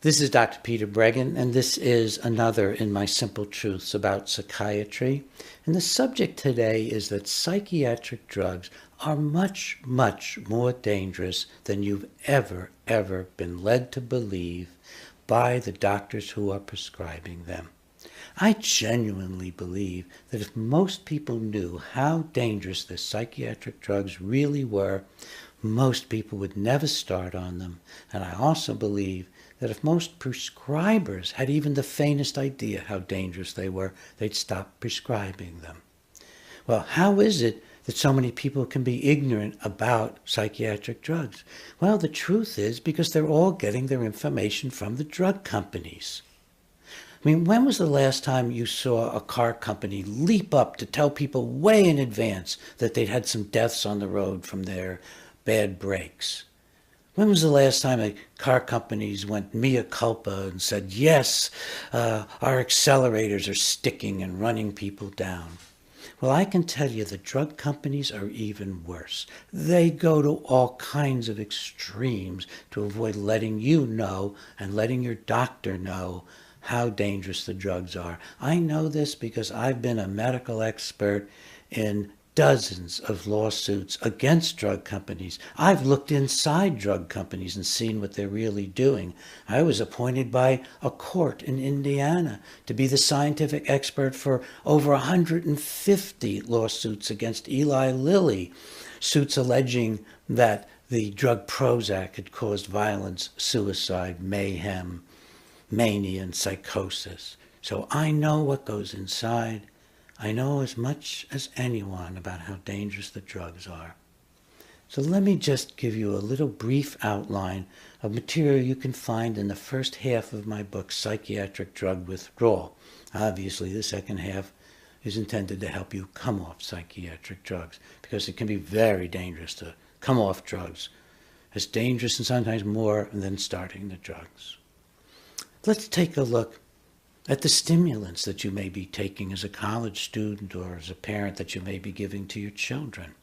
This is Dr. Peter Breggin, and this is another in my Simple Truths about psychiatry. And the subject today is that psychiatric drugs are much, much more dangerous than you've ever been led to believe by the doctors who are prescribing them. I genuinely believe that if most people knew how dangerous the psychiatric drugs really were, most people would never start on them. And I also believe that if most prescribers had even the faintest idea how dangerous they were, they'd stop prescribing them. Well, how is it that so many people can be ignorant about psychiatric drugs? Well, the truth is because they're all getting their information from the drug companies. I mean, when was the last time you saw a car company leap up to tell people way in advance that they'd had some deaths on the road from their bad brakes? When was the last time the car companies went mea culpa and said, yes, our accelerators are sticking and running people down? Well, I can tell you the drug companies are even worse. They go to all kinds of extremes to avoid letting you know and letting your doctor know how dangerous the drugs are. I know this because I've been a medical expert in dozens of lawsuits against drug companies. I've looked inside drug companies and seen what they're really doing. I was appointed by a court in Indiana to be the scientific expert for over 150 lawsuits against Eli Lilly, suits alleging that the drug Prozac had caused violence, suicide, mayhem, mania, and psychosis. So I know what goes inside. I know as much as anyone about how dangerous the drugs are. So let me just give you a little brief outline of material you can find in the first half of my book, Psychiatric Drug Withdrawal. Obviously, the second half is intended to help you come off psychiatric drugs, because it can be very dangerous to come off drugs. It's dangerous and sometimes more than starting the drugs. Let's take a look at the stimulants that you may be taking as a college student or as a parent that you may be giving to your children.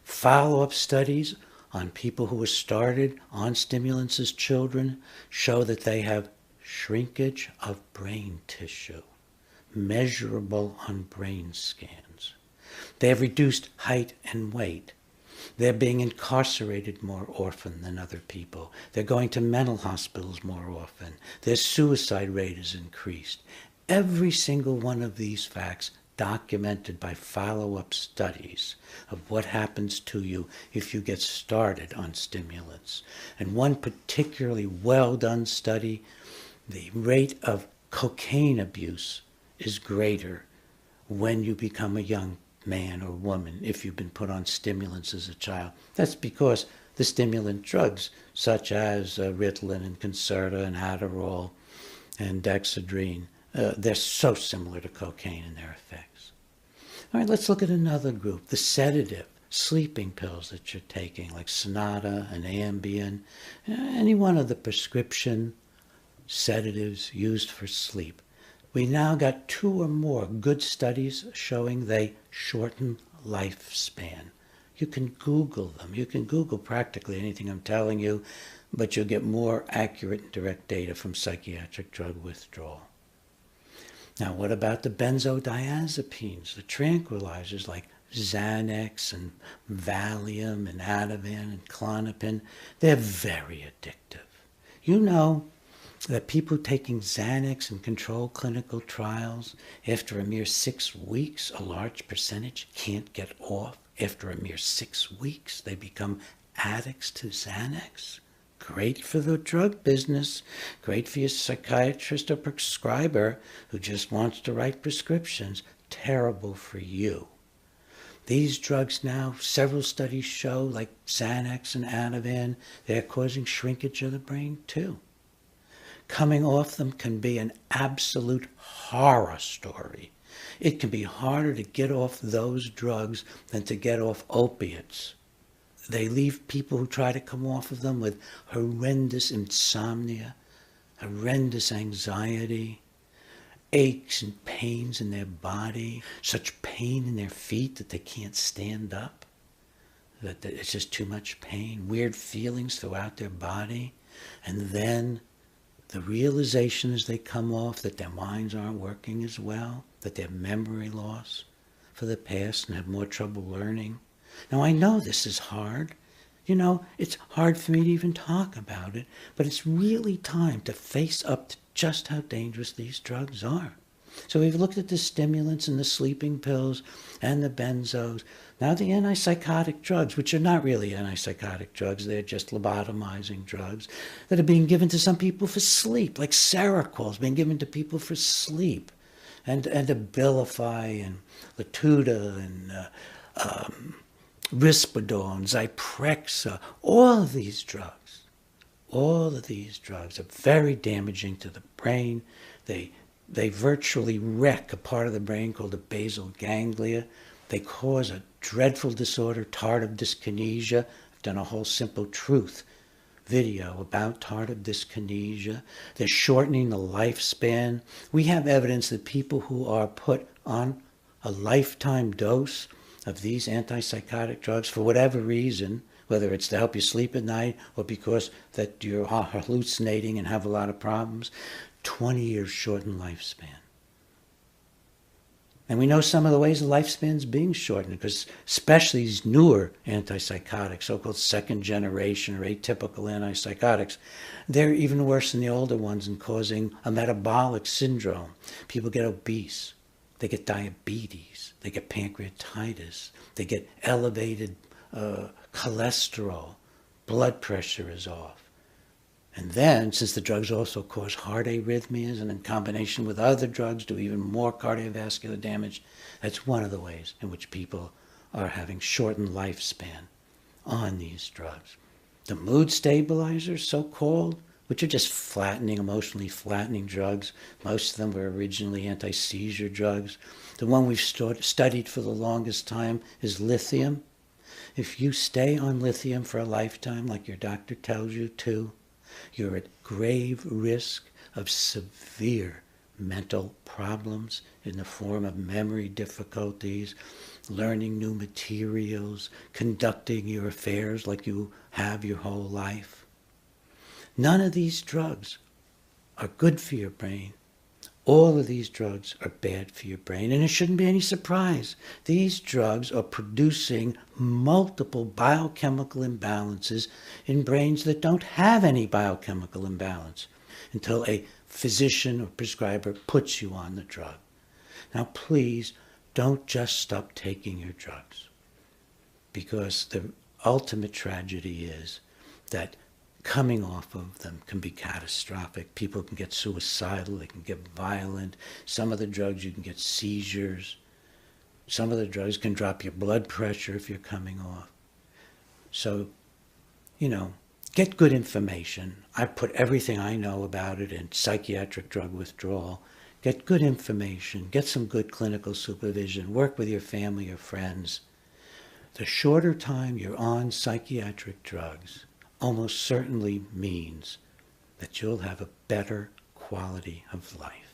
Follow-up studies on people who were started on stimulants as children show that they have shrinkage of brain tissue, measurable on brain scans. They have reduced height and weight. They're being incarcerated more often than other people. They're going to mental hospitals more often. Their suicide rate is increased. Every single one of these facts documented by follow-up studies of what happens to you if you get started on stimulants. And one particularly well-done study, the rate of cocaine abuse is greater when you become a young man or woman if you've been put on stimulants as a child. That's because the stimulant drugs, such as Ritalin and Concerta and Adderall and Dexedrine, they're so similar to cocaine in their effects. All right, let's look at another group, the sedative, sleeping pills that you're taking, like Sonata and Ambien, any one of the prescription sedatives used for sleep. We now got 2 or more good studies showing they shorten lifespan. You can Google them. You can Google practically anything I'm telling you, but you'll get more accurate and direct data from psychiatric drug withdrawal. Now, what about the benzodiazepines, the tranquilizers like Xanax and Valium and Ativan and Klonopin? They're very addictive. You know that people taking Xanax in controlled clinical trials, after a mere 6 weeks, a large percentage can't get off. After a mere 6 weeks, they become addicts to Xanax. Great for the drug business, great for your psychiatrist or prescriber who just wants to write prescriptions. Terrible for you. These drugs now, several studies show, like Xanax and Ativan, they're causing shrinkage of the brain too. Coming off them can be an absolute horror story. It can be harder to get off those drugs than to get off opiates. They leave people who try to come off of them with horrendous insomnia, horrendous anxiety, aches and pains in their body, such pain in their feet that they can't stand up, that it's just too much pain, weird feelings throughout their body, and then the realization as they come off that their minds aren't working as well, that their memory loss for the past and have more trouble learning. Now, I know this is hard. It's hard for me to even talk about it, but it's really time to face up to just how dangerous these drugs are. So we've looked at the stimulants and the sleeping pills and the benzos. Now the antipsychotic drugs, which are not really antipsychotic drugs, they're just lobotomizing drugs that are being given to some people for sleep, like Seroquel is being given to people for sleep. And Abilify and Latuda and Risperdal and Zyprexa, all of these drugs are very damaging to the brain. They virtually wreck a part of the brain called the basal ganglia. They cause a dreadful disorder, tardive dyskinesia. I've done a whole Simple Truth video about tardive dyskinesia. They're shortening the lifespan. We have evidence that people who are put on a lifetime dose of these antipsychotic drugs for whatever reason, whether it's to help you sleep at night or because that you're hallucinating and have a lot of problems, 20 years shortened lifespan. And we know some of the ways the lifespan's being shortened, because especially these newer antipsychotics, so-called second generation or atypical antipsychotics, they're even worse than the older ones in causing a metabolic syndrome. People get obese, they get diabetes, they get pancreatitis, they get elevated cholesterol, blood pressure is off. And then, since the drugs also cause heart arrhythmias and in combination with other drugs do even more cardiovascular damage, that's one of the ways in which people are having shortened lifespan on these drugs. The mood stabilizers, so-called, which are just emotionally flattening drugs. Most of them were originally anti-seizure drugs. The one we've studied for the longest time is lithium. If you stay on lithium for a lifetime, like your doctor tells you to, you're at grave risk of severe mental problems in the form of memory difficulties, learning new materials, conducting your affairs like you have your whole life. None of these drugs are good for your brain. All of these drugs are bad for your brain, and it shouldn't be any surprise. These drugs are producing multiple biochemical imbalances in brains that don't have any biochemical imbalance until a physician or prescriber puts you on the drug. Now, please don't just stop taking your drugs, because the ultimate tragedy is that coming off of them can be catastrophic. People can get suicidal, they can get violent. Some of the drugs, you can get seizures. Some of the drugs can drop your blood pressure if you're coming off. So, get good information. I put everything I know about it in psychiatric drug withdrawal. Get good information, get some good clinical supervision, work with your family or friends. The shorter time you're on psychiatric drugs almost certainly means that you'll have a better quality of life.